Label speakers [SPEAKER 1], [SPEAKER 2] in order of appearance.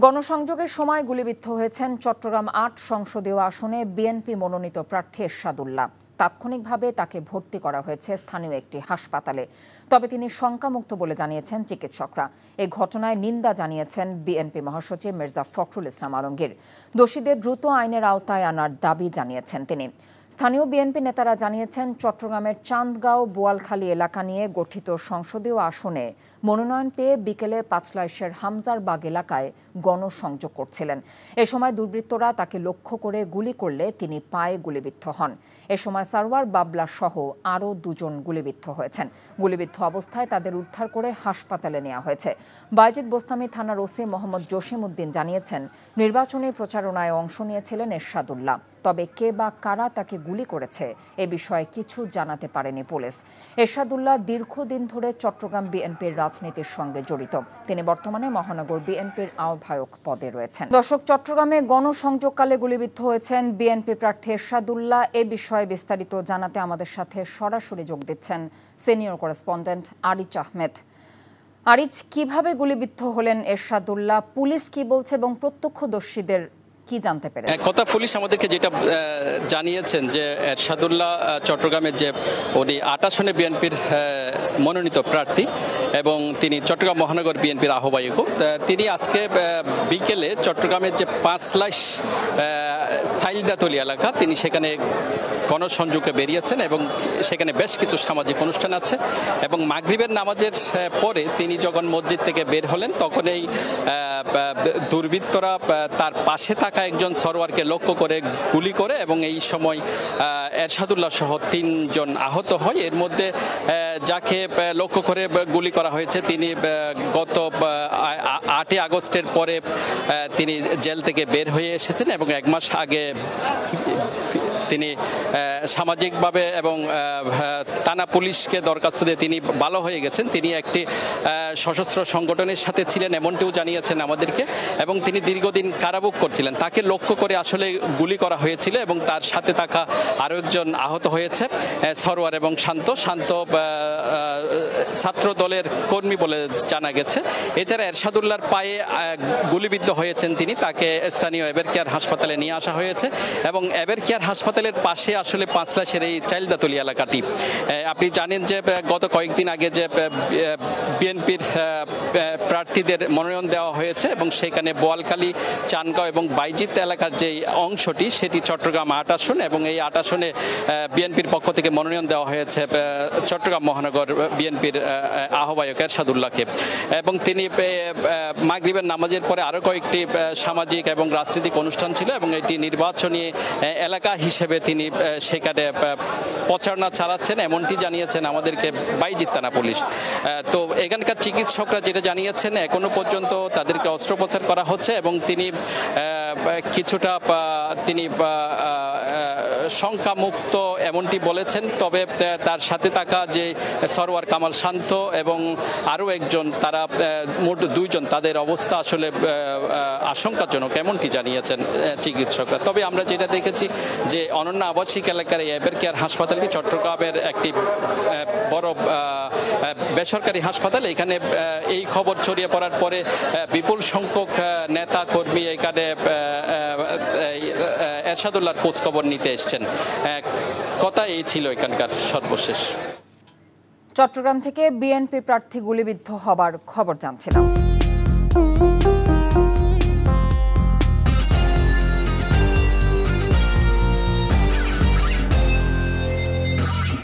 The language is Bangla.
[SPEAKER 1] গণসংযোগের সময় গুলিবিদ্ধ হয়েছেন চট্টগ্রাম ৮ সংসদীয় আসনে বিএনপি মনোনীত প্রার্থী এরশাদুল্লাহ। তাৎক্ষণিকভাবে তাকে ভর্তি করা হয়েছে স্থানীয় একটি হাসপাতালে। তবে তিনি শঙ্কামুক্ত বলে জানিয়েছেন চিকিৎসকরা। এই ঘটনায় নিন্দা জানিয়েছেন বিএনপি মহাসচিব মির্জা ফখরুল ইসলাম আলমগীর। দোষীদের দ্রুত আইনের আওতায় আনার দাবি জানিয়েছেন তিনি। স্থানীয় বিএনপি নেতারা জানিয়েছেন, চট্টগ্রামের চান্দগাঁও বোয়ালখালী এলাকা নিয়ে গঠিত সংসদীয় আসনে মনোনয়ন পেয়ে বিকেলে পাঁচলাইশের হামজারবাগ এলাকায় গণসংযোগ করছিলেন। এ সময় দুর্বৃত্তরা তাকে লক্ষ্য করে গুলি করলে তিনি পায়ে গুলিবিদ্ধ হন। এ সময় সারওয়ার বাবলা সহ আরও দুজন গুলিবিদ্ধ হয়েছেন। গুলিবিদ্ধ অবস্থায় তাদের উদ্ধার করে হাসপাতালে নেওয়া হয়েছে। বাইজিদ বোস্তামি থানার ওসি মোহাম্মদ জসিম উদ্দিন জানিয়েছেন, নির্বাচনী প্রচারণায় অংশ নিয়েছিলেন এরশাদুল্লাহ। তবে কে বা কারা তাকে গুলি করেছে এ বিষয়ে কিছু জানাতে পারেনি পুলিশ। এরশাদুল্লাহ দীর্ঘদিন ধরে চট্টগ্রাম বিএনপির রাজনীতির সঙ্গে জড়িত। তিনি বর্তমানে মহানগর বিএনপির আহ্বায়ক পদে রয়েছেন। দর্শক, চট্টগ্রামে গণসংযোগকালে গুলিবিদ্ধ হয়েছেন বিএনপি প্রার্থী এরশাদুল্লাহ। এ বিষয়ে বিস্তারিত জানাতে আমাদের সাথে সরাসরি যোগ দিচ্ছেন সিনিয়র করেসপন্ডেন্ট আরিচ আহমেদ। আরিচ, কিভাবে গুলিবিদ্ধ হলেন এরশাদুল্লাহ, পুলিশ কি বলছে এবং প্রত্যক্ষদর্শীদের কি জানতে পেরেছেন?
[SPEAKER 2] কথা পুলিশ আমাদেরকে যেটা জানিয়েছেন যে এরশাদুল্লাহ চট্টগ্রামের যে উনি ৮ আসনে বিএনপির মনোনীত প্রার্থী এবং তিনি চট্টগ্রাম মহানগর বিএনপির আহ্বায়ক। তিনি আজকে বিকেলে চট্টগ্রামের যে পাঁচলাইশ সাইলদাতলি এলাকা, তিনি সেখানে গণসংযোগে বেরিয়েছেন এবং সেখানে বেশ কিছু সামাজিক অনুষ্ঠান আছে এবং মাগরিবের নামাজের পরে তিনি যখন মসজিদ থেকে বের হলেন তখন এই দুর্বৃত্তরা তার পাশে থাকা একজন সরোয়ারকে লক্ষ্য করে গুলি করে এবং এই সময় এরশাদুল্লাহ সহ ৩ জন আহত হয়। এর মধ্যে যাকে লক্ষ্য করে গুলি করা হয়েছে তিনি গত ৮ আগস্টের পরে তিনি জেল থেকে বের হয়ে এসেছেন এবং ১ মাস আগে তিনি সামাজিকভাবে এবং থানা পুলিশকে দরখাস্ত দিয়ে তিনি ভালো হয়ে গেছেন। তিনি একটি সশস্ত্র সংগঠনের সাথে ছিলেন এমনটিও জানিয়েছেন আমাদেরকে এবং তিনি দীর্ঘদিন কারাভোগ করছিলেন। তাকে লক্ষ্য করে আসলে গুলি করা হয়েছিল এবং তার সাথে থাকা আরও একজন আহত হয়েছে, সরোয়ার এবং শান্ত ছাত্র দলের কর্মী বলে জানা গেছে। এছাড়া এরশাদুল্লাহর পায়ে গুলিবিদ্ধ হয়েছেন তিনি। তাকে স্থানীয় এবেরকেয়ার হাসপাতালে নিয়ে আসা হয়েছে এবং এবেরকেয়ার হাসপাতালের পাশে আসলে পাঁচলাইশের এই চাইলদাতলি এলাকাটি। আপনি জানেন যে গত কয়েকদিন আগে যে বিএনপির প্রার্থীদের মনোনয়ন দেওয়া হয়েছে এবং সেখানে বোয়ালখালী, চান্দগাঁও এবং বাইজিদ এলাকার যে অংশটি সেটি চট্টগ্রাম ৮ আসন এবং এই ৮ আসনে বিএনপির পক্ষ থেকে মনোনয়ন দেওয়া হয়েছে চট্টগ্রাম মহানগর বিএনপির আহ্বায়ক এরশাদুল্লাহকে এবং তিনি মাগরিবের নামাজের পরে আরও কয়েকটি সামাজিক এবং রাজনৈতিক অনুষ্ঠান ছিল এবং এটি নির্বাচনী এলাকা হিসেবে তিনি সেখানে প্রচারণা চালাচ্ছেন এমনটি জানিয়েছেন আমাদেরকে বাইজিদ থানা পুলিশ। তো এখানকার চিকিৎসকরা যেটা জানিয়েছেন, এখনো পর্যন্ত তাদেরকে অস্ত্রোপচার করা হচ্ছে এবং তিনি কিছুটা শঙ্কামুক্ত এমনটি বলেছেন। তবে তার সাথে থাকা যে সরওয়ার কামাল শান্ত এবং আরও একজন, তারা মোট 2 জন, তাদের অবস্থা আসলে আশঙ্কাজনক এমনটি জানিয়েছেন চিকিৎসকরা। তবে আমরা যেটা দেখেছি যে অনন্য আবাসিক এলাকার এই এবেরকেয়ার হাসপাতালটি চট্টগ্রামের একটি বড় বেসরকারি হাসপাতাল। এখানে এই খবর ছড়িয়ে পড়ার পরে বিপুল সংখ্যক নেতা কর্মী এখানে এরশাদুল্লাহর খোঁজ খবর নিতে এসছেন। কথা এই ছিল এখানকার সর্বশেষ।
[SPEAKER 1] চট্টগ্রাম থেকে বিএনপি প্রার্থী গুলিবিদ্ধ হবার খবর জানছিলাম।